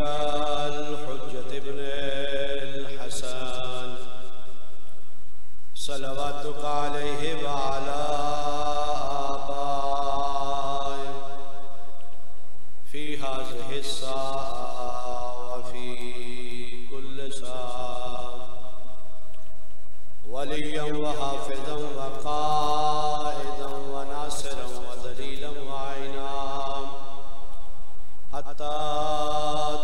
कल हुज्जत इब्न हसन सलवातुका अलैहि व अला आबाए फी हाज़िहि साअ व फी कुल्लि साअ वलिय्यन व हाफ़िज़न व क़ाइदन व नासिरन व दलीलन व इनाम हत्ता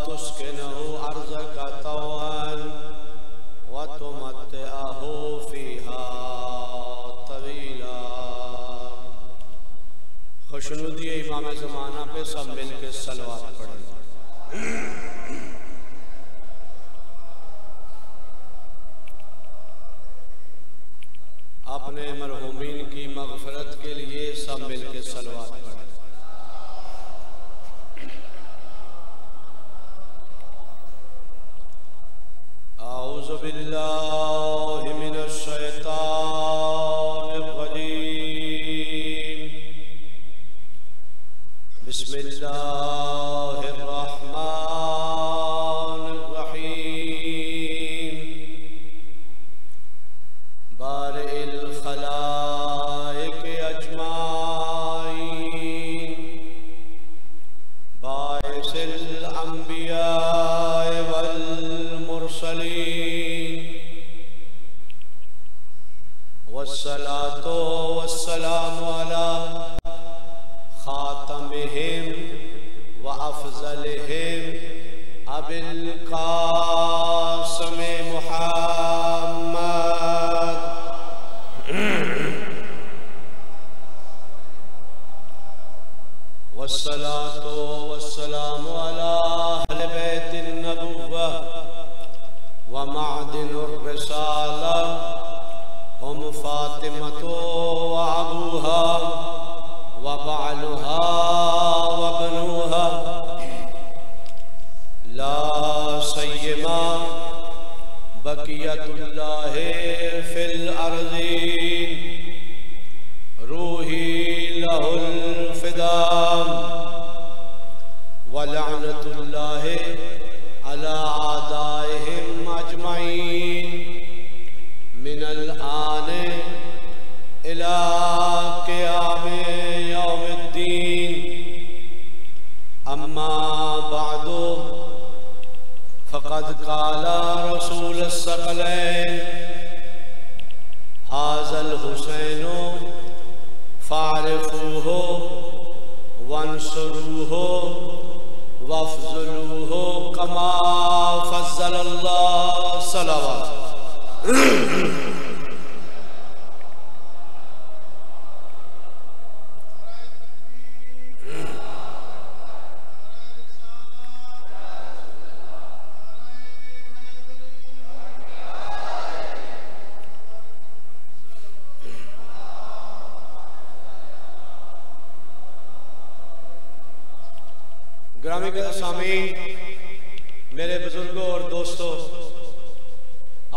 तुस्किनहु अर्ज़का तौअन व तुमत्तिअहु फ़ीहा तवीला। खुशनुदी इमाम ज़माना पे सब मिल के सलवात पढ़ें। अपने मरहूमीन की मग़फ़िरत के लिए सब मिल के सलवात पढ़ें। औज़ु बिल्लाहि मिनश शैतानिर रजीम। बिस्मिल्लाहिर रहमानिर रहीम। बारिइल खलाइक अजमाइन बाइसिल अंबिया वल मुरसलीन वस्सलातु वस्सलामु अला खातमिहिम व अफ़ज़लिहिम अबिल क़ासिम मुहम्मद वस्सलातु वस्सलामु अला अहले बैतिन नबुव्वा व मअदिनुर रिसाला हुम फ़ातिमतु व अबूहा व बालुहा व बनुहा ला सय्यमा बक़ियतुल्लाहि फ़िल अर्ज़ीन रूही लहुल फ़िदा व लअनतुल्लाहि अला आदाइहिम अजमईन मिनल आन इला क़ियामे यौमिद्दीन। अम्मा बअदु फ़क़द क़ाला रसूलुस सकलैन हाज़ल हुसैनु फ़ारिफ़ूहु वंसुरूहु वफ़्ज़लूहु कमा फ़ज़्ज़लल्लाहु सलवात। ग्रामी के सामीन, मेरे बुजुर्गों और दोस्तों,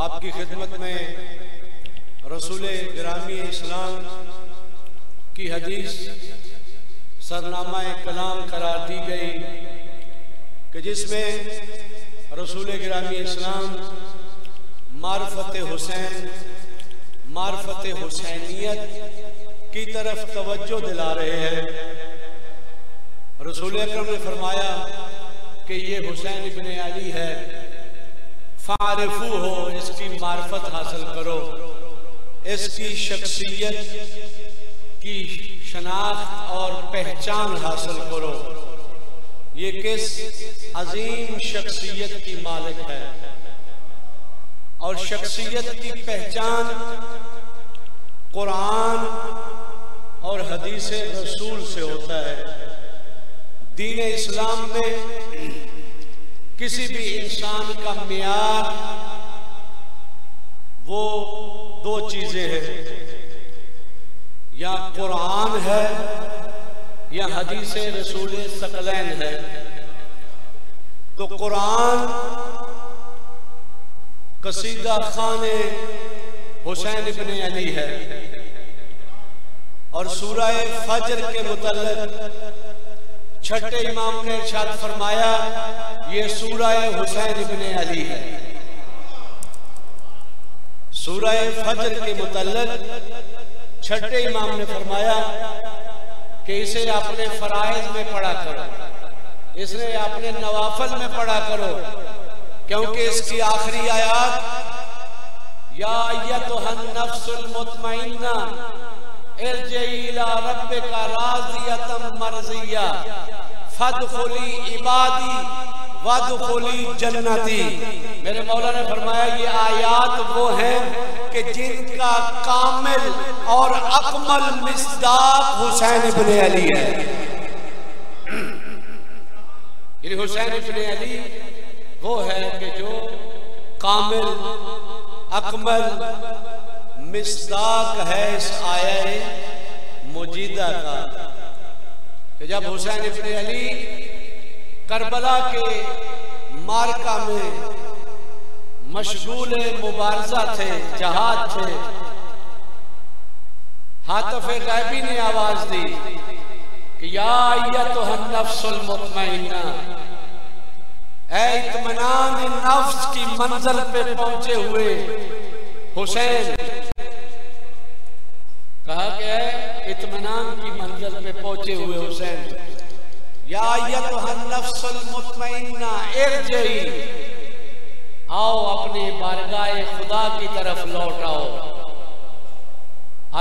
आपकी खिदमत में रसूल ग्रामी इस्लाम की हदीस सरनामा कलाम करार दी गई कि जिसमें रसूल ग्रामी इस्लाम मार्फत हुसैन, मार्फत हुसैनियत की तरफ तवज्जो दिला रहे हैं। रसूल अकरम ने फरमाया कि ये हुसैन इब्न अली है, फारिफू हो, इसकी मार्फत हासिल करो, इसकी शख्सियत की शनाख्त और पहचान हासिल करो। ये किस अजीम शख्सियत की मालिक है और शख्सियत की पहचान कुरान और हदीस रसूल से होता है। दीन इस्लाम में किसी भी इंसान का मियार वो दो चीजें हैं, या कुरान है या हदीस रसूल सकलैन है। तो कुरान कसीदा खाने हुसैन इब्न अली है और सूरह फजर के मुतल्लिक़ छठे इमाम ने इरशाद फरमाया ये सूरह हुसैन इब्ने अली है। सूरह फजर के मुतल्लिक छठे इमाम ने फरमाया कि इसे अपने फराइज में पढ़ा करो, इसे अपने नवाफल में पढ़ा करो, क्योंकि इसकी आखिरी आयत या अय्युहन नफ्सुल मुतमइन्ना इरजिई इला रब्बिका राज़ियतम मर्ज़िया फदखुली इबादी वदखुली जन्नती। मेरे मौला ने फरमाया ये आयात वो हैं कि जिनका कामिल और अकमल मिस्दाक हुसैन इब्ने अली है। ये हुसैन इब्ने अली वो है कि जो कामिल अकमल मिस्दाक है इस आया मुजीदा का, कि जब हुसैन इब्ने अली करबला के मार्का में मशगूल मुबारजा थे, जहाद थे, हातिफ गैबी ने आवाज दी कि या अय्युहन नफ्सुल मुतमइन्ना, ऐ इत्मीनान नफ्स की मंजिल पे पहुंचे हुए हुसैन। कहा गया है इत्मीनान की मंजिल पे पहुंचे हुए हुसैन। या अय्युहन नफ्सुल मुतमइन्ना इरजिई, आओ अपने बारगाह खुदा की तरफ लौट आओ।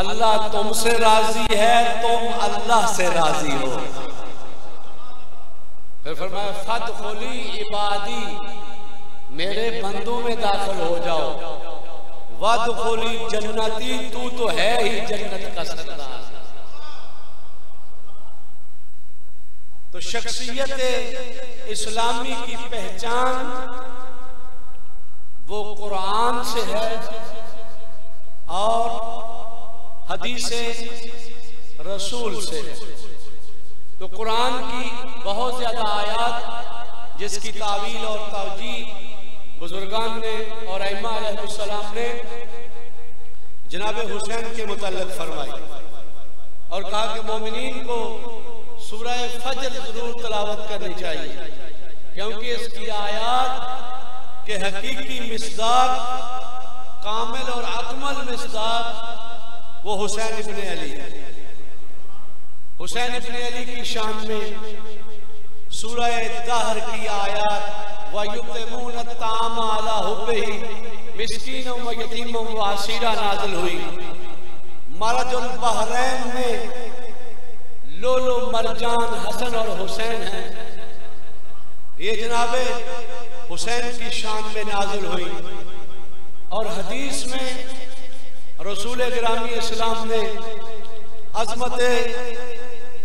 अल्लाह तुमसे राजी है, तुम अल्लाह से राजी हो। फिर फरमाया फदखुली इबादी, मेरे बंदों में दाखिल हो जाओ। वदखुली जन्नती, तू तो है ही जन्नत का सरदार। तो शख्सियत इस्लामी की पहचान वो कुरान से है और हदीसे रसूल से है। तो कुरान की बहुत ज्यादा आयात जिसकी तावील और तवजी बुजुर्गान ने और अइम्मा अलैहिस्सलाम ने जनाब हुसैन के मुतल्लिक फरमाई और कहा कि मोमिनीन को सूरह फजर जरूर तिलावत करनी चाहिए, क्योंकि इसकी आयात के हकीकी मिस्दाक, कामिल और अकमल मिस्दाक वो हुसैन इब्ने अली है। हुसैन इब्ने अली की शान में सूरह दहर की आयत व युतिमून अत्ताम अला हुब्बिही मिस्कीनों व यतीमों व असीरा नाज़िल हुई। मरजुल बहरैन में लोलो मरजान हसन और हुसैन हैं। ये जनाबे हुसैन की शान में नाज़िल हुई और हदीस में रसूल गिरामी इस्लाम ने अज़मत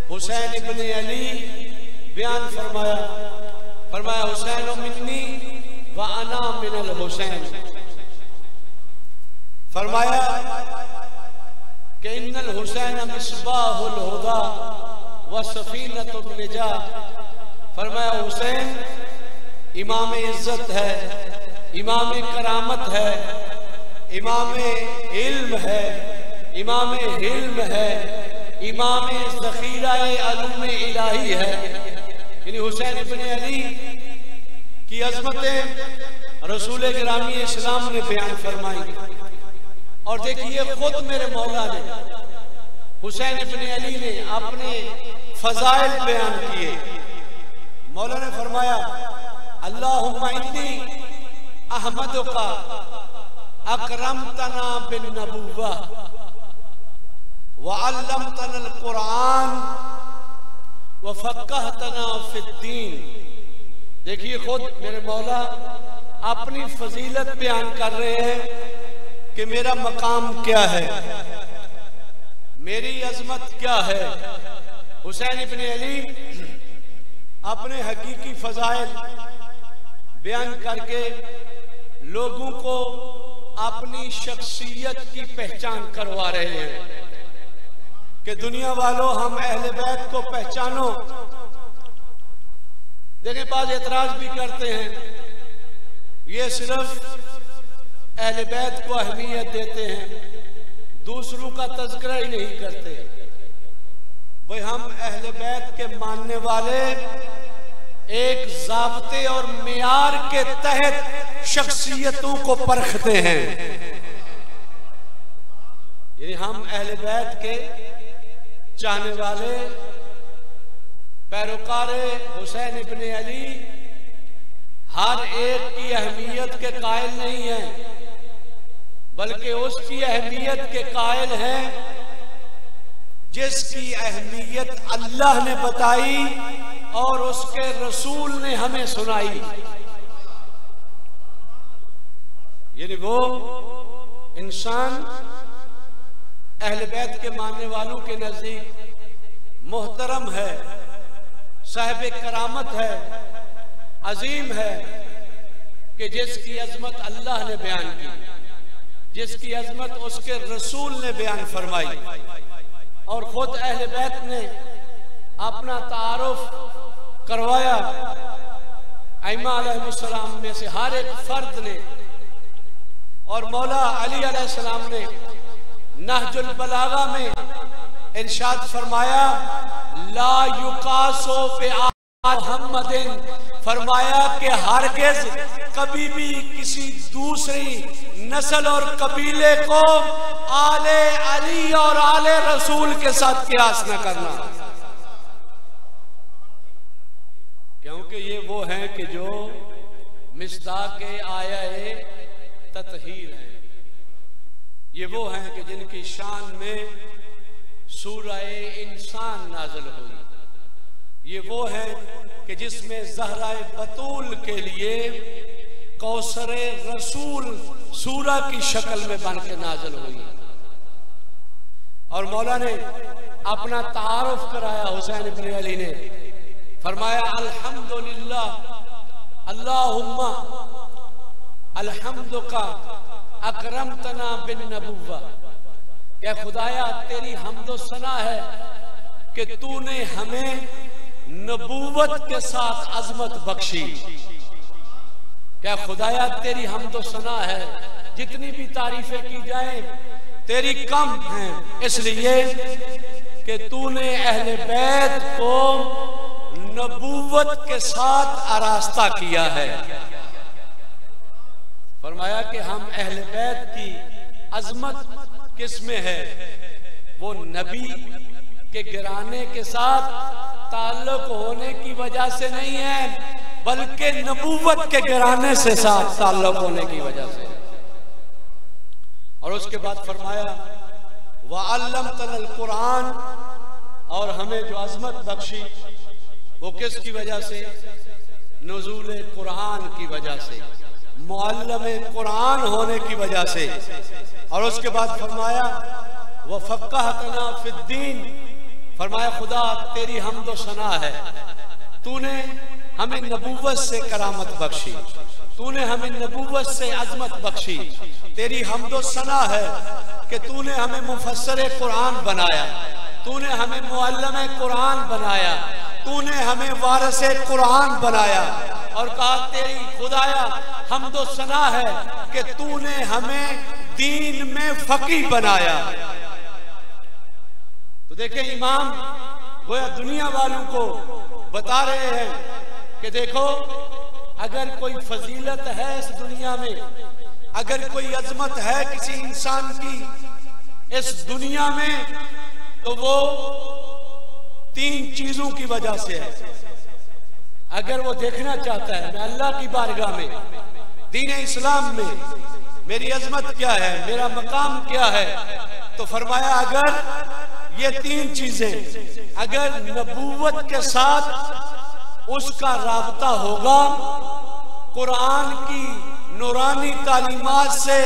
हुसैन इब्ने अली बयान फरमाया। फरमाया हुसैन मिन्नी व अना मिनल हुसैन। फरमाया कि इन्नल हुसैन मिस्बाहुल हुदा व सफीनतुन निजात। फरमाया हुसैन इमाम इज्जत है, इमाम करामत है, इमाम इल्म है, इमाम हिल्म है, इमाम ज़ख़ीरा अलूम इलाही है। यानी हुसैन इब्ने अली की अज़मतें रसूल गिरामी इस्लाम ने बयान फरमाई। और देखिए खुद मेरे मौला ने हुसैन इब्ने अली ने अपने फज़ाइल बयान किए। मौला ने फरमाया अल्लाहुम्मा इन्नी अहमदुका अकरमतना बिन नबुव्वा व अल्लमतना अल कुरान व फ़क़्क़हतना फ़िद्दीन। देखिए खुद मेरे मौला अपनी फजीलत बयान कर रहे हैं कि मेरा मकाम क्या है, मेरी अजमत क्या है। हुसैन इब्ने अली अपने हकीकी फजाइल बयान करके लोगों को अपनी शख्सियत की पहचान करवा रहे हैं कि दुनिया वालों हम अहले बैत को पहचानो। देखें बाज़ एतराज भी करते हैं, ये सिर्फ अहले बैत को अहमियत देते हैं, दूसरों का तज़किरा ही नहीं करते। वह हम अहले बैत के मानने वाले एक ज़ाब्ते और मेयार के तहत शख्सियतों को परखते हैं। यानी हम अहले बैत के चाहने वाले पैरोकार हुसैन इब्ने अली हर एक की अहमियत के कायल नहीं है, बल्कि उसकी अहमियत के कायल हैं जिसकी अहमियत अल्लाह ने बताई और उसके रसूल ने हमें सुनाई। यानी वो इंसान अहले बैत के मानने वालों के नजदीक मोहतरम है, साहिब करामत है, अजीम है कि जिसकी अजमत अल्लाह ने बयान की, जिसकी अजमत उसके रसूल ने बयान फरमाई। और खुद अहले बैत ने अपना तारुफ करवाया। अइम्मा अलैहिस्सलाम में से हर एक फर्द ने और मौला अली अलैहिस्सलाम ने नहजुल बलागा में इरशाद फरमाया, ला युकासो पे मुहम्मदिन, फरमाया कि हरगिज़ कभी भी किसी दूसरी नस्ल और कबीले को आले अली और आले रसूल के साथ कियास न करना, क्योंकि ये वो हैं कि जो मिस्दाक आया ततहीर है। ये वो हैं कि जिनकी शान में सूरह इंसान नाज़िल हुई। ये वो है कि जिसमें ज़हरा बतूल के लिए कौसर रसूल सूरा की शक्ल में बन के नाज़िल हुई। और मौला ने अपना तारुफ कराया हुसैन इब्ने अली ने, फरमाया अल्हम्दुलिल्लाह अल्लाहुम्मा अल्हम्दुका अकरमतना बिन नबुव्वा, क्या खुदाया तेरी हम्दो सना है कि तूने हमें नबूवत के साथ अजमत बख्शी। क्या खुदाया तेरी हम्दो सना है, जितनी भी तारीफें की जाए तेरी कम हैं, इसलिए कि तूने अहले बैत को नबूवत के साथ आरास्ता किया है। फरमाया कि हम अहले बैत की अजमत किस में है, वो नबी के गिराने के साथ ताल्लुक होने की वजह से नहीं है, बल्कि नबूवत के गिराने से साथ ताल्लुक होने की वजह से। और उसके बाद फरमाया वअल्लमतनल कुरान, और हमें जो अजमत बख्शी वो किसकी वजह से, नुज़ूल कुरान की वजह से, मुअल्लिम कुरान होने की वजह से। और उसके बाद फरमाया वफ़क़्क़हतना फ़िद्दीन, फरमाया खुदा तेरी हम्दो सना है, तूने हमें नबूवत से करामत बख्शी, तूने हमें नबूवत से अजमत बख्शी। तेरी हम्दो सना है कि तूने हमें मुफस्सिर कुरान बनाया, तूने हमें मुअल्लिम कुरान बनाया, तूने हमें वारिसे कुरान बनाया। और कहा तेरी खुदाया हम्दो सना है कि तूने हमें दीन में फकीह बनाया। तो देखें इमाम गोया दुनिया वालों को बता रहे हैं कि देखो अगर कोई फजीलत है इस दुनिया में, अगर कोई अजमत है किसी इंसान की इस दुनिया में, तो वो 3 चीजों की वजह से है। अगर वो देखना चाहता है मैं अल्लाह की बारगाह में, दीन इस्लाम में मेरी अजमत क्या है, मेरा मकाम क्या है, तो फरमाया अगर ये 3 चीजें अगर नबूवत के साथ उसका राबता होगा, कुरान की नूरानी तालीमात से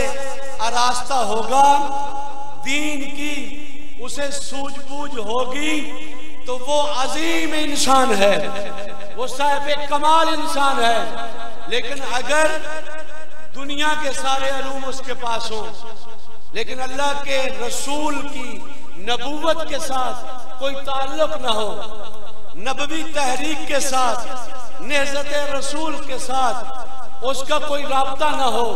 आरास्ता होगा, दीन की उसे सूझबूझ होगी, तो वो अजीम इंसान है, वो साहिब कमाल इंसान है। लेकिन अगर दुनिया के सारे अलूम उसके पास हो, लेकिन अल्लाह के रसूल की नबूवत के साथ कोई ताल्लुक न हो, नबवी तहरीक के साथ, नेज़त रसूल के साथ उसका कोई राब्ता न हो,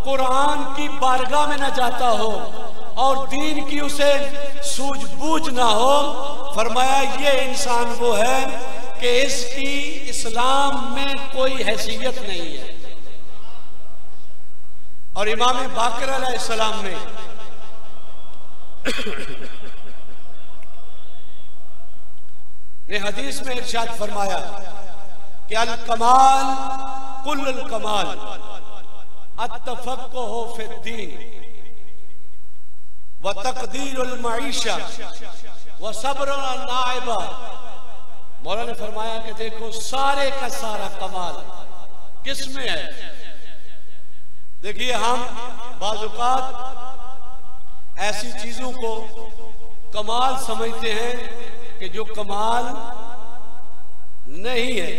कुरान की बारगाह में न जाता हो और दीन की उसे सूझबूझ न हो, फरमाया ये इंसान वो है कि इसकी इस्लाम में कोई हैसियत नहीं है। और इमाम बाकर अलैहिस्सलाम ने हदीस में इरशाद फरमाया कि अल कमाल कुल्लुल कमाल अत्तफक्कुहु फिद्दीन व तक़दीरुल मईशा व सब्रुल नाइबा। मौला ने फरमाया कि देखो सारे का सारा कमाल किसमें है। देखिए हम बाज़-औक़ात ऐसी चीजों को कमाल समझते हैं कि जो कमाल नहीं है,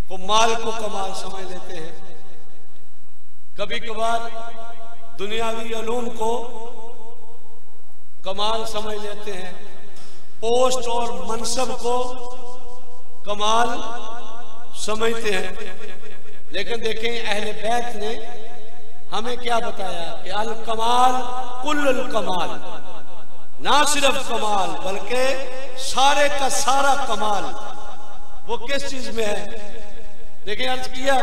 वो माल को कमाल समझ लेते हैं। कभी कभार दुनियावी उलूम को कमाल समझ लेते हैं, पोस्ट और मनसब को कमाल समझते हैं। लेकिन देखें अहले बैत ने हमें क्या बताया कि अल कमाल कुल्लुल कमाल, ना सिर्फ कमाल बल्कि सारे का सारा कमाल वो किस चीज में है। लेकिन अर्ज किया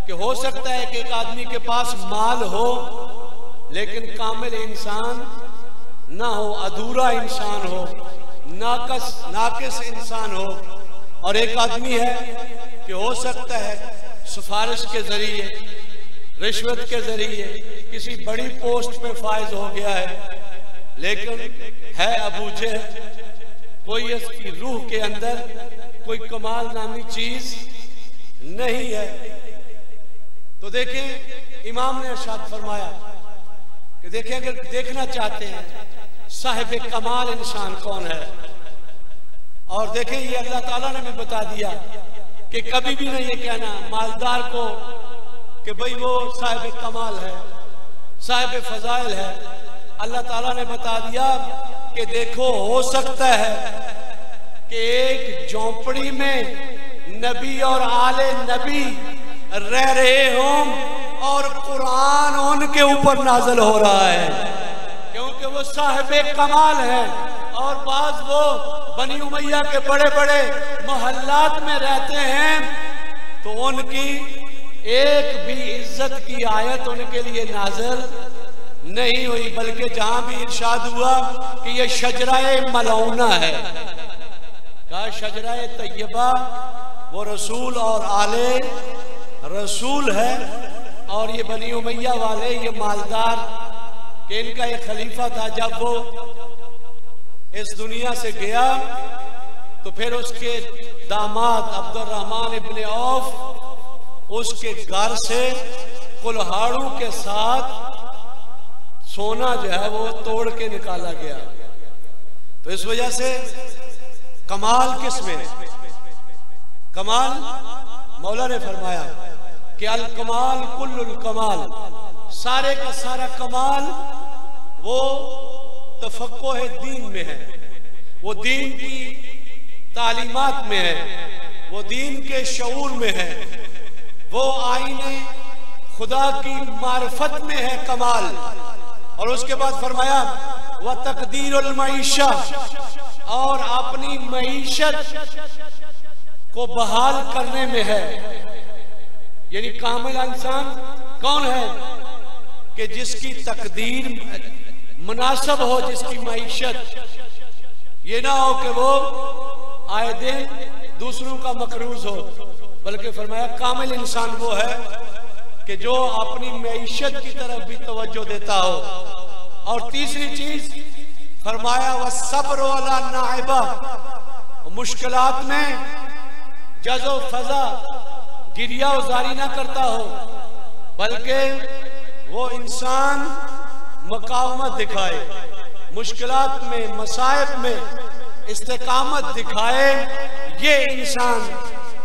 कि हो सकता है कि एक आदमी के पास माल हो लेकिन कामिल इंसान ना हो, अधूरा इंसान हो, नाकिस इंसान हो। और एक आदमी है कि हो सकता है सिफारिश के जरिए, रिश्वत के जरिए किसी बड़ी पोस्ट पे फायज हो गया है, लेकिन है अबू जहल, कोई इसकी रूह के अंदर कोई कमाल नामी चीज नहीं है। तो देखें इमाम ने इरशाद फरमाया कि देखें अगर देखना चाहते हैं साहिब कमाल इंसान कौन है, और देखें ये अल्लाह ताला ने भी बता दिया कि कभी भी नहीं ये कहना मालदार को कि भाई वो साहिब कमाल है, साहिब फजाइल है। अल्लाह ताला ने बता दिया कि देखो हो सकता है कि एक झोंपड़ी में नबी और आले नबी रह रहे हों और कुरान उनके ऊपर नाज़िल हो रहा है, क्योंकि वो साहिब कमाल है। और बाज वो बनी उमैया के बड़े बड़े मोहल्लात में रहते हैं तो उनकी एक भी इज्जत की आयत उनके लिए नाज़िल नहीं हुई, बल्कि जहां भी इरशाद हुआ कि ये शजराए मलौना है, कहा शजराए तैयबा वो रसूल और आले रसूल है। और ये बनी उमैया वाले ये मालदार कि इनका एक खलीफा था, जब वो इस दुनिया से गया तो फिर उसके दामाद अब्दुर्रहमान इब्ने औफ उसके घर से कुल्हाड़ों के साथ सोना जो है वो तोड़ के निकाला गया। तो इस वजह से कमाल किसमें है? कमाल मौला ने फरमाया कि अल कमाल कुल्लुल कमाल, सारे का सारा कमाल वो तफक्कुह दीन में है, वो दीन की तालीमात में है, वो दीन के शऊर में है, वो आईने खुदा की मारिफत में है कमाल। और उसके बाद फरमाया व तकदीरुल मईशा, और अपनी मईशत को बहाल करने में है। यानी कामिल इंसान कौन है कि जिसकी तकदीर मुनासिब हो, जिसकी मईशत ये ना हो कि वो आए दिन दूसरों का मकरूज हो, बल्कि फरमाया कामिल इंसान वो है कि जो अपनी मईशत की तरफ भी तवज्जो देता हो। और तीसरी चीज फरमाया व सब्र अला नाइबा, मुश्किलात में जज़ो फजा गिरिया उजारी ना करता हो, बल्कि वो इंसान मुकावमत दिखाए, मुश्किलात में मसाइब में इस्तेकामत दिखाए। ये इंसान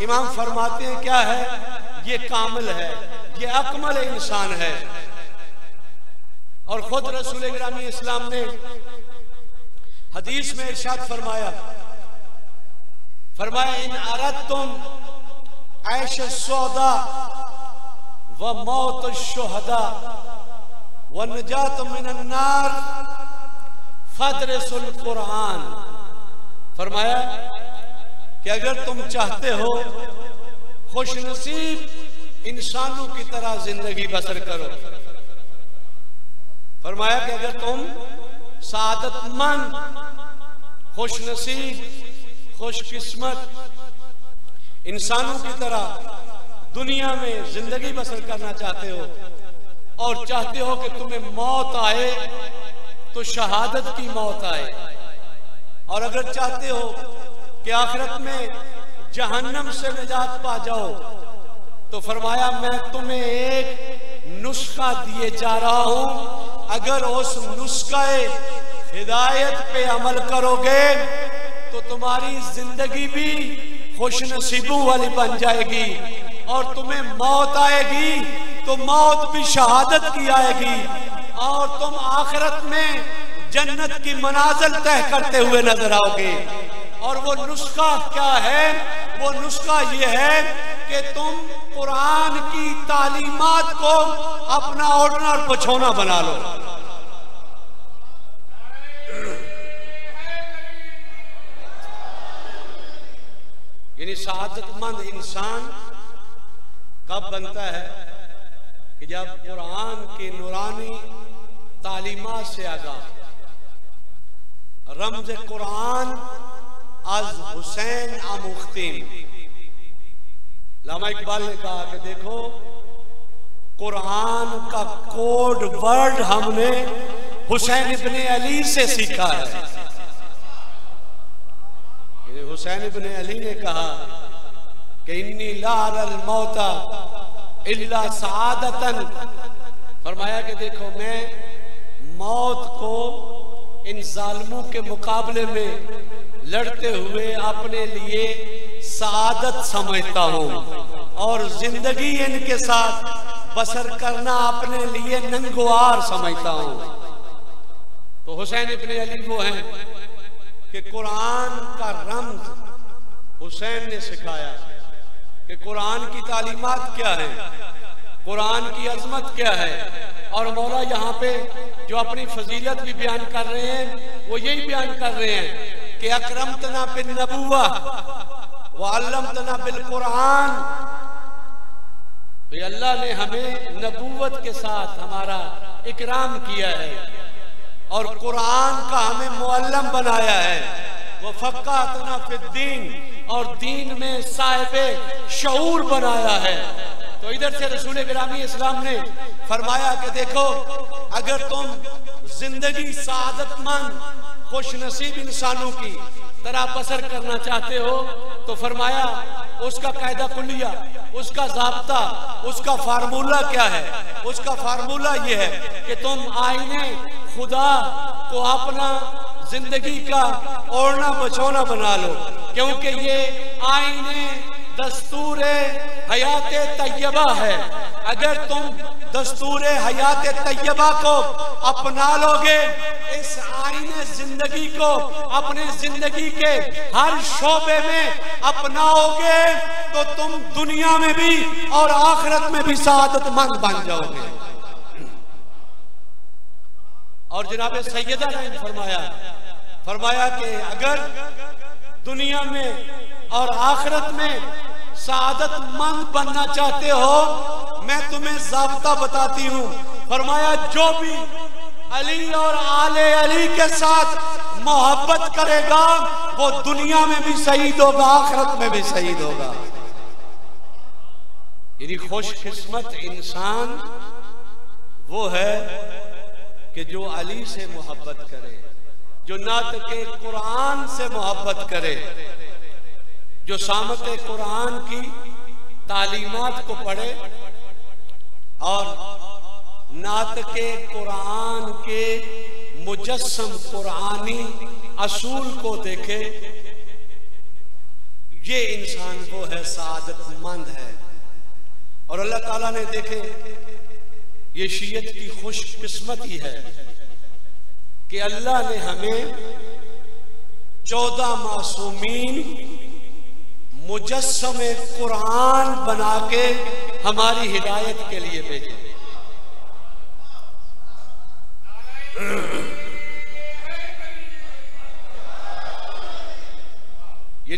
इमाम फरमाते हैं क्या है, ये कामिल है, ये अकमल इंसान है। और खुद रसूल गिरामी इस्लाम ने हदीस में इरशाद फरमाया इन अरदतुम ऐश सौदा व मौत शुहदा व नजात मिनन नार फदरसुल कुरान। फरमाया कि अगर तुम चाहते हो खुशनसीब इंसानों की तरह जिंदगी बसर करो, फरमाया कि अगर तुम सादतमंद, खुशनसीब, खुशकिस्मत इंसानों की तरह दुनिया में जिंदगी बसर करना चाहते हो और चाहते हो कि तुम्हें मौत आए तो शहादत की मौत आए, और अगर चाहते हो कि आखिरत में जहन्नम से निजात पा जाओ, तो फरमाया मैं तुम्हें एक नुस्खा दिए जा रहा हूं, अगर उस नुस्खे हिदायत पे अमल करोगे तो तुम्हारी जिंदगी भी खुशनसीबों वाली बन जाएगी, और तुम्हें मौत आएगी तो मौत भी शहादत की आएगी, और तुम आखिरत में जन्नत की मनाजिल तय करते हुए नजर आओगे। और वो नुस्खा क्या है? वो नुस्खा ये है कि तुम कुरान की तालीमात को अपना ओढ़ना और बिछौना बना लो। यानी सादतमंद इंसान कब बनता है कि जब कुरान की नूरानी तालीमात से आगाह, रमज कुरान आज हुसैन आमुख्तीम। लामा इकबाल ने कहा कि देखो कुरान का कोड वर्ड हमने हुसैन इब्ने अली से सीखा है। हुसैन इब्ने अली ने कहा कि इन्नी ला अरल मौता इल्ला सआदतन, फरमाया कि देखो मैं मौत को इन जालिमों के मुकाबले में लड़ते हुए अपने लिए सआदत समझता हूं, और जिंदगी इनके साथ बसर करना अपने लिए नंगवार समझता हूं। तो हुसैन इब्ने अली वो हैं कि कुरान का रम्ज हुसैन ने सिखाया कि कुरान की तालीमात क्या है, कुरान की अजमत क्या है। और मौला यहाँ पे जो अपनी फजीलत भी बयान कर रहे हैं वो यही बयान कर रहे हैं कि अकरमतना बिन नबुव्वा व अल्लमतना बिल कुरान। तो अल्लाह ने हमें नबूवत के साथ हमारा इकराम किया है और कुरान का हमें मुअल्लम बनाया है। वो फ़क़्क़हतना फ़िद्दीन, और दीन में साहिब शऊर बनाया है। तो इधर से रसूल गिरामी इस्लाम ने फरमाया कि देखो अगर तुम जिंदगी सादतमंद खुशनसीब इंसानों की तरह बसर करना चाहते हो तो फरमाया उसका कायदा कुल्लिया, उसका ज़ाब्ता, उसका फार्मूला क्या है? उसका फार्मूला ये है कि तुम आईने खुदा को अपना जिंदगी का ओढ़ना बचौना बना लो, क्योंकि ये आईने दस्तूर हयात तैयबा है। अगर तुम दस्तूर हयात तैयबा को अपना लोगे, इस आईने जिंदगी को अपने जिंदगी के हर शोबे में अपनाओगे, तो तुम दुनिया में भी और आखिरत में भी सादतमंद बन जाओगे। और जनाब सैयदा ने फरमाया कि अगर दुनिया में और आखिरत में सादतमंद बनना चाहते हो, मैं तुम्हें ज़ाब्ता बताती हूँ। फरमाया जो भी अली और आले अली के साथ मोहब्बत करेगा वो दुनिया में भी शहीद होगा, आखिरत में भी शहीद होगा। यानी खुशकिस्मत इंसान वो है कि जो अली से मोहब्बत करे, जो नात के कुरान से मोहब्बत करे, जो सामत कुरान की तालीमात को पढ़े और नात के कुरान के मुजस्सम कुरानी असूल को देखे, ये इंसान वो है सादतमंद है। और अल्लाह ताला ने देखे ये शियत की खुशकिस्मती है कि अल्लाह ने हमें 14 मासूमीन मुजस्समे कुरान बना के हमारी हिदायत के लिए भेजे।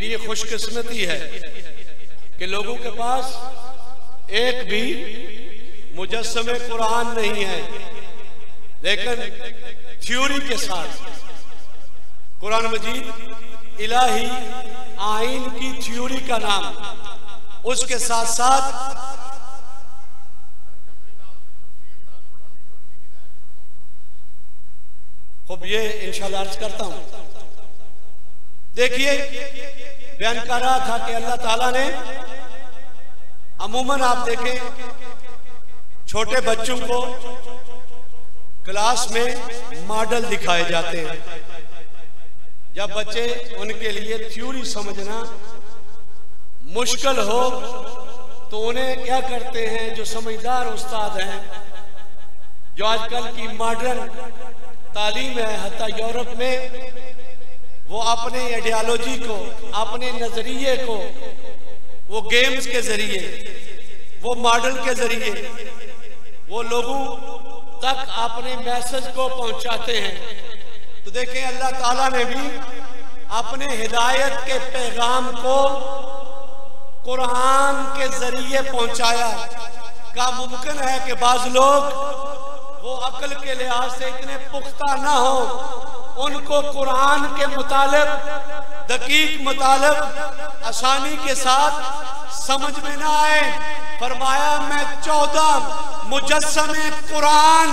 मेरी ये खुशकिस्मती है कि लोगों के पास एक भी मुजस्समे कुरान नहीं है, लेकिन थ्योरी के साथ कुरान मजीद इलाही आइन की थ्योरी का नाम, उसके साथ साथ खूब ये इंशाअल्लाह अर्ज करता हूं। देखिए, बयान कर रहा था कि अल्लाह ताला ने अमूमन, आप देखें, छोटे बच्चों को क्लास में मॉडल दिखाए जाते हैं। जब बच्चे, उनके लिए थ्योरी समझना मुश्किल हो तो उन्हें क्या करते हैं, जो समझदार उस्ताद हैं, जो आजकल की मॉडर्न तालीम है, हत्ता यूरोप में, वो अपने आइडियोलॉजी को, अपने नजरिए को, वो गेम्स के जरिए, वो मॉडल के जरिए, वो लोगों तक अपने मैसेज को पहुंचाते हैं। तो देखें, अल्लाह ताला ने भी अपने हिदायत के पैगाम को कुरान के जरिए पहुंचाया। क्या मुमकिन है कि बाज लोग वो अक्ल के लिहाज से इतने पुख्ता ना हो, उनको कुरान के मुतालिब, दकीक मुतालिब आसानी के साथ समझ में ना आए? फरमाया, मैं 14 मुजस्समे कुरान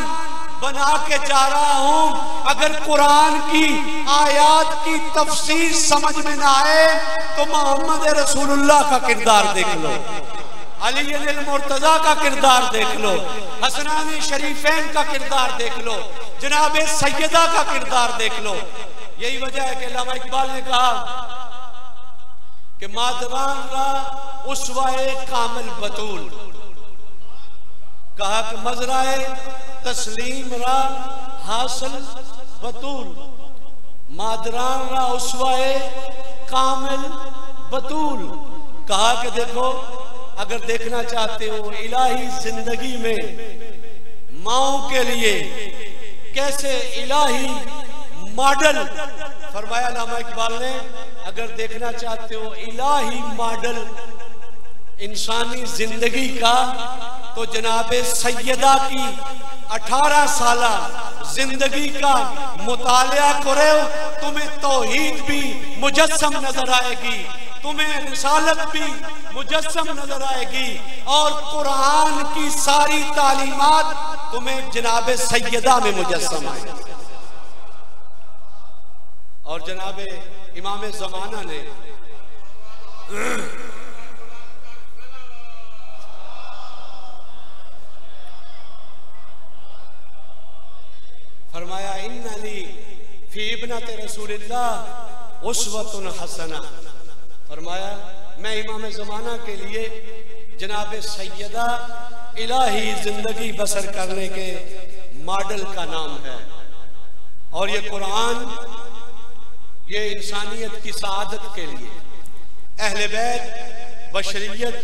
बना के जा रहा हूं। अगर कुरान की आयात की तफसीर समझ में ना आए तो मोहम्मद रसूलुल्लाह का किरदार देख लो, अली अल मुर्तजा का किरदार देख लो, हसनानी शरीफैन का किरदार देख लो, जनाबे सैयदा का किरदार देख लो। यही वजह है कि अल्लामा इकबाल ने कहा कि मादरान रा उसवाए कामिल बतूल, कहा कि मजराए तस्लीम रा हासिल बतूल, मादरान रा उसवाए कामिल बतूल। कहा कि देखो, अगर देखना चाहते हो इलाही जिंदगी में माओ के लिए कैसे इलाही मॉडल, फरमाया अल्लामा इकबाल ने, अगर देखना चाहते हो इलाही मॉडल इंसानी जिंदगी का, तो जनाबे सैयदा की 18 साला जिंदगी का मुतालिया करो, तुम्हें तौहीद भी मुजस्सम नजर आएगी, तुम्हें रिसालत भी मुजस्सम नजर आएगी, और कुरान की सारी तालीमात तुम्हें जनाबे सैयदा में मुजस्सम आएगी। और जनाबे इमाम ज़माना ने फरमाया, इन्नली फी इब्नति रसूलिल्लाह उस्वतुन हसना। फरमाया, मैं इमाम ज़माना के लिए जनाबे सैयदा इलाही जिंदगी बसर करने के मॉडल का नाम है। और ये कुरान, ये इंसानियत की सआदत के लिए, अहले बैत बशरियत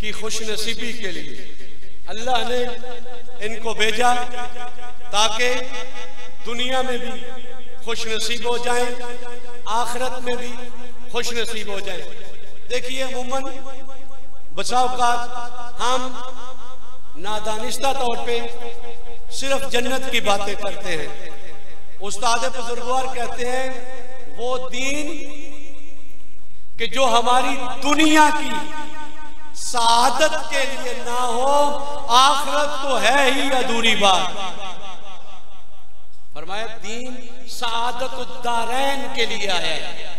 की खुशनसीबी के लिए अल्लाह ने इनको भेजा, ताकि दुनिया में भी खुशनसीब हो जाएं, आखिरत में भी खुशनसीब हो जाएं। देखिए, अमूमन बचाव का हम नादानिस्ता तौर पे सिर्फ जन्नत की बातें करते हैं। उस्ताद बुजुर्गवार कहते हैं, वो दीन कि जो हमारी दुनिया की सआदत के लिए ना हो, आखिरत तो है ही अधूरी बात। फरमाया, दीन सआदतुद्दारैन के लिए आया है,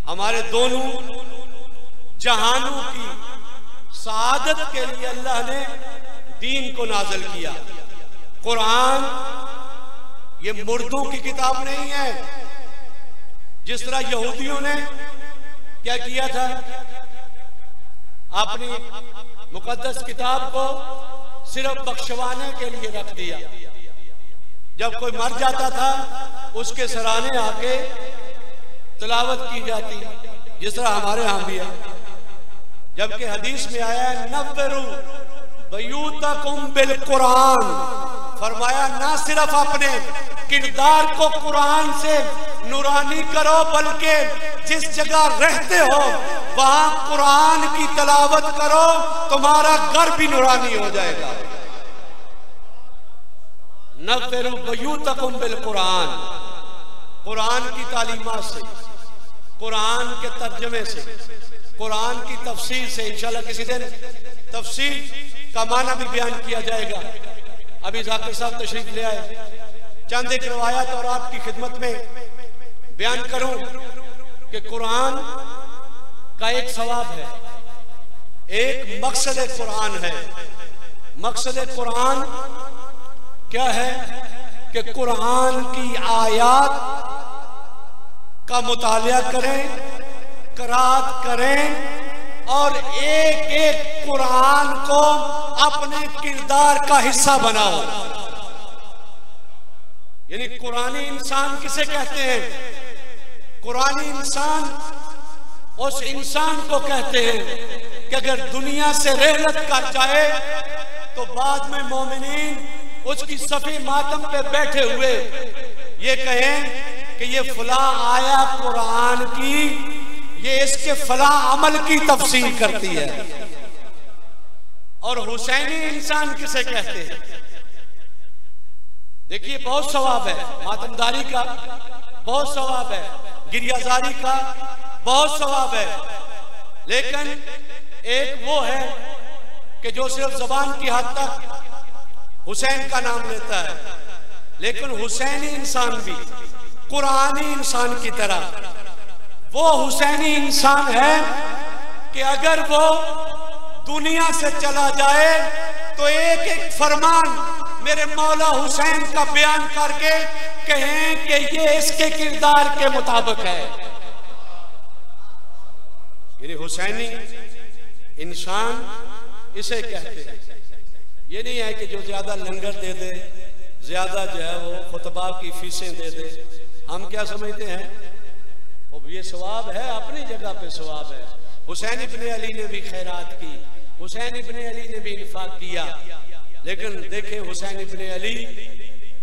हमारे दोनों जहानों की सआदत के लिए अल्लाह ने दीन को नाज़िल किया। कुरान ये मुर्दों की किताब नहीं है। जिस तरह यहूदियों ने क्या किया था, अपनी मुकद्दस किताब को सिर्फ बख्शवाने के लिए रख दिया। जब कोई मर जाता था, उसके सराहने आके तिलावत की जाती, जिस तरह हमारे यहाँ भी है। जबकि हदीस में आया है, नव्वरू बयूतकुम बिल कुरान। फरमाया, ना सिर्फ अपने किरदार को कुरान से नूरानी करो, बल्कि जिस जगह रहते हो वहां कुरान की तलावत करो, तुम्हारा घर भी नूरानी हो जाएगा। नफ़िरु बयूतकुम बिल कुरान, कुरान की तालीमात से, कुरान के तर्जमे से, कुरान की तफसीर से इंशाल्लाह किसी दिन तफसीर का माना भी बयान किया जाएगा। अभी जाकिर साहब तशरीफ ले आए, चंद एक रवायत और आपकी खिदमत में बयान करूं कि कुरान का एक सवाब है, एक मकसद कुरान है। मकसद कुरान क्या है कि कुरान की आयत का मुतालिया करें, क़िराअत करें और एक एक कुरान को अपने किरदार का हिस्सा बनाओ। यानी कुरानी इंसान किसे कहते हैं? कुरानी इंसान उस इंसान को कहते हैं कि अगर दुनिया से रहलत कर जाए तो बाद में मोमिनीन उसकी सफी मातम पे बैठे हुए ये कहें कि ये फला आया कुरान की, ये इसके फला अमल की तफसीर करती है। और हुसैनी इंसान किसे कहते हैं? देखिए बहुत सवाब है, मातमदारी का बहुत सवाब है, गिरियाजारी का बहुत सवाब है, लेकिन एक वो है कि जो सिर्फ जबान की हद तक हुसैन का नाम लेता है, लेकिन हुसैनी इंसान भी कुरानी इंसान की तरह वो हुसैनी इंसान है कि अगर वो दुनिया से चला जाए तो एक एक फरमान मेरे मौला हुसैन का बयान करके कहें कि ये इसके किरदार के मुताबिक है। यानी हुसैनी इंसान इसे कहते हैं। ये नहीं है कि जो ज्यादा लंगर दे दे, ज्यादा जो है वो खुतबा की फीसें दे दे। हम क्या समझते हैं? अब ये सवाब है, अपनी जगह पे सवाब है। हुसैन इब्ने अली ने भी खैरात की, हुसैन इब्ने अली ने भी इन्फाक किया, लेकिन देखें हुसैन इब्ने अली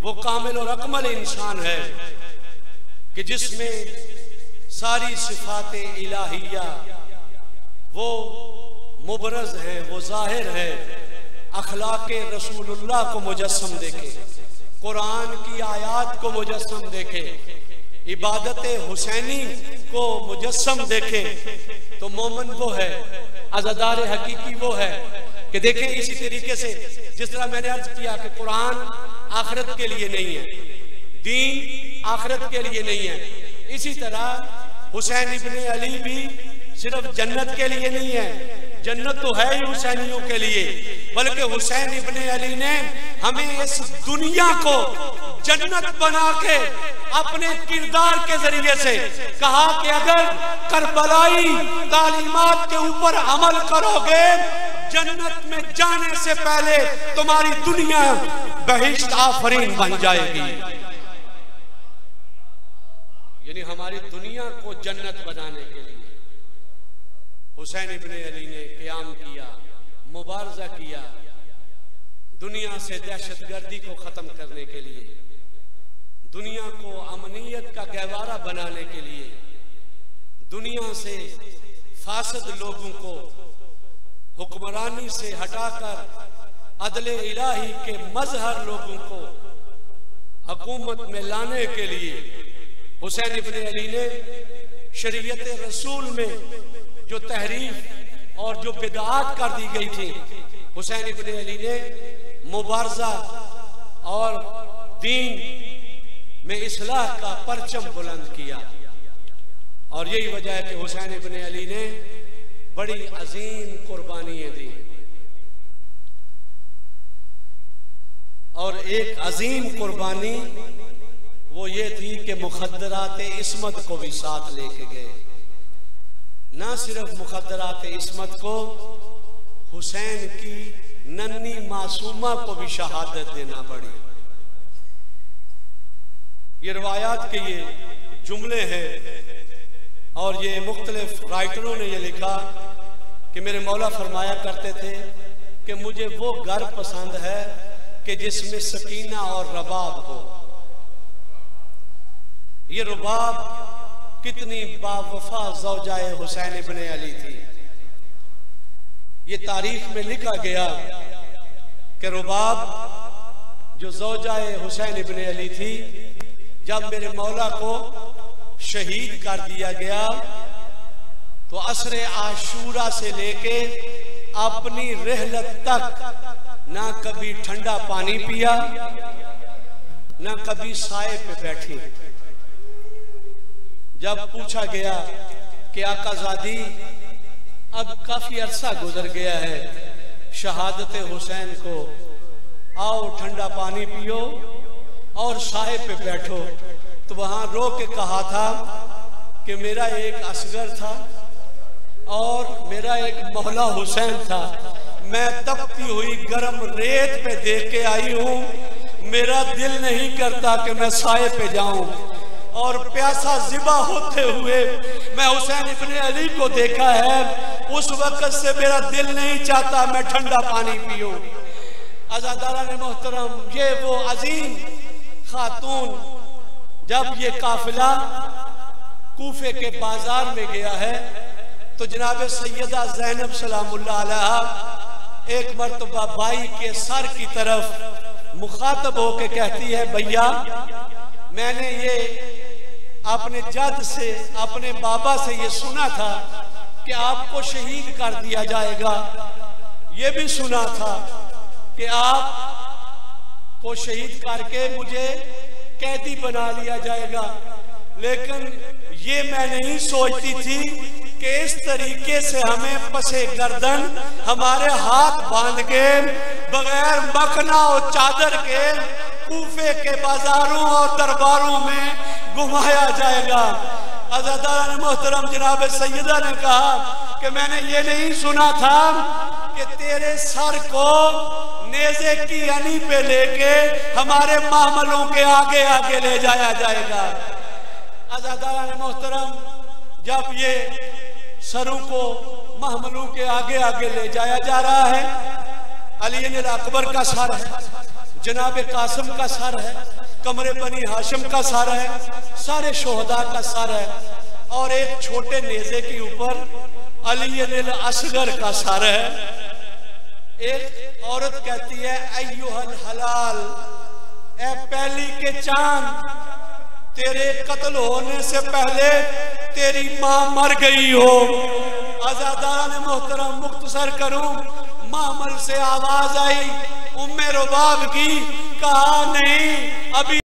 वो कामिल और अकमल इंसान है कि जिसमें सारी सिफाते इलाहिया वो मुबरज है, वो जाहिर है। अखलाके रसूलुल्लाह को मुजस्सम देखे, कुरान की आयत को मुजस्सम देखे, इबादत हुसैनी को मुजस्सम देखे, तो मोमन वो है, अज़ादार हकीकी वो है कि देखें इसी तरीके से जिस तरह मैंने अर्ज किया कि कुरान आखिरत के लिए नहीं है, दीन आखिरत के लिए नहीं है, इसी तरह हुसैन इब्ने अली भी सिर्फ जन्नत के लिए नहीं है, जन्नत तो है ही हुसैनियों के लिए, बल्कि हुसैन इब्ने अली ने हमें इस दुनिया को जन्नत बना के अपने किरदार के जरिए से कहा कि अगर करबलाई तालीमात के ऊपर अमल करोगे जन्नत में जाने से पहले तुम्हारी दुनिया बहिश्त आफरीन बन जाएगी। यानी हमारी दुनिया को जन्नत बनाने के लिए हुसैन इब्ने अली ने क़याम किया, मुबारज़ा किया, दुनिया से दहशतगर्दी को खत्म करने के लिए, दुनिया को अमनियत का गहवारा बनाने के लिए, दुनिया से फासद लोगों को हुक्मरानी से हटाकर अदले इलाही के मजहर लोगों को हुकूमत में लाने के लिए हुसैन इब्ने अली ने शरीयत रसूल में जो तहरीफ और जो बिदआत कर दी गई थी, हुसैन इब्ने अली ने मुबारज़ा और दीन में इस्लाह का परचम बुलंद किया। और यही वजह है कि हुसैन इब्ने अली ने बड़ी अजीम कुर्बानियां दी। और एक अजीम कुर्बानी वो ये थी कि मुखद्दरात इस्मत को भी साथ लेके गए। ना सिर्फ मुखद्दरात इस्मत को, हुसैन की नन्ही मासूमा को भी शहादत देना पड़ी। ये रवायात के ये जुमले हैं और ये मुख्तलिफ राइटरों ने ये लिखा कि मेरे मौला फरमाया करते थे कि मुझे वो घर पसंद है कि जिसमें सकीना और रबाब हो। ये रबाब कितनी बावफा ज़ौजाए हुसैन इब्ने अली थी। ये तारीख में लिखा गया कि रुबाब जो ज़ौजाए हुसैन इब्ने अली थी, जब मेरे मौला को शहीद कर दिया गया तो असरे आशूरा से लेके अपनी रहलत तक ना कभी ठंडा पानी पिया, ना कभी साए पे बैठी। जब पूछा गया कि आकाज़ादी अब काफी अरसा गुजर गया है शहादत हुसैन को, आओ ठंडा पानी पियो और साए पे बैठो, तो वहां रो के कहा था कि मेरा एक असगर था और मेरा एक मौला हुसैन था। मैं तपती हुई गर्म रेत पे देख के आई हूं, मेरा दिल नहीं करता कि मैं साए पे जाऊं। और प्यासा ज़िबा होते हुए मैं हुसैन इब्ने अली को देखा है, उस वक्त से मेरा दिल नहीं चाहता मैं ठंडा पानी पीऊं। अज़ादारान मोहतरम, ये वो अजीम खातून जब ये काफिला कूफे के बाजार में गया है तो जनाब सैयदा ज़ैनब सलामुल्लाह अलैहा एक मर्तबा बाई के सर की तरफ मुखातब होके कहती है, भैया मैंने ये अपने जद से, अपने बाबा से ये सुना था कि आपको शहीद कर दिया जाएगा, ये भी सुना था कि आप को शहीद करके मुझे कैदी बना लिया जाएगा, लेकिन ये मैं नहीं सोचती थी कि इस तरीके से हमें पसे गर्दन हमारे हाथ बांध के बगैर मखना और चादर के कूफे के बाजारों और दरबारों में घुमाया जाएगा। अज़ादारान मोहतरम, जनाब सैयदा ने कहा कि मैंने ये नहीं सुना था कि तेरे सर को नेज़े की अनी पे लेके हमारे मामलों के आगे आगे ले जाया जाएगा। अज़ादारान मोहतरम, जब ये सरों को महमलों के आगे आगे ले जाया जा रहा है, अली अकबर का सर है, जनाब कासिम का सर है, कमरे बनी हाशिम का सर है, सारे शोहदा का सर है, और एक छोटे नेज़े के ऊपर अली असगर का सर है। एक औरत कहती है, अय्युहल हलाल, ए पहली के चांद, तेरे कत्ल होने से पहले तेरी मां मर गई हो। आज़ादारान मोहतरम, मुख्तसर करूं, मामल से आवाज आई उम्मे रुबाब की, कहा नहीं अभी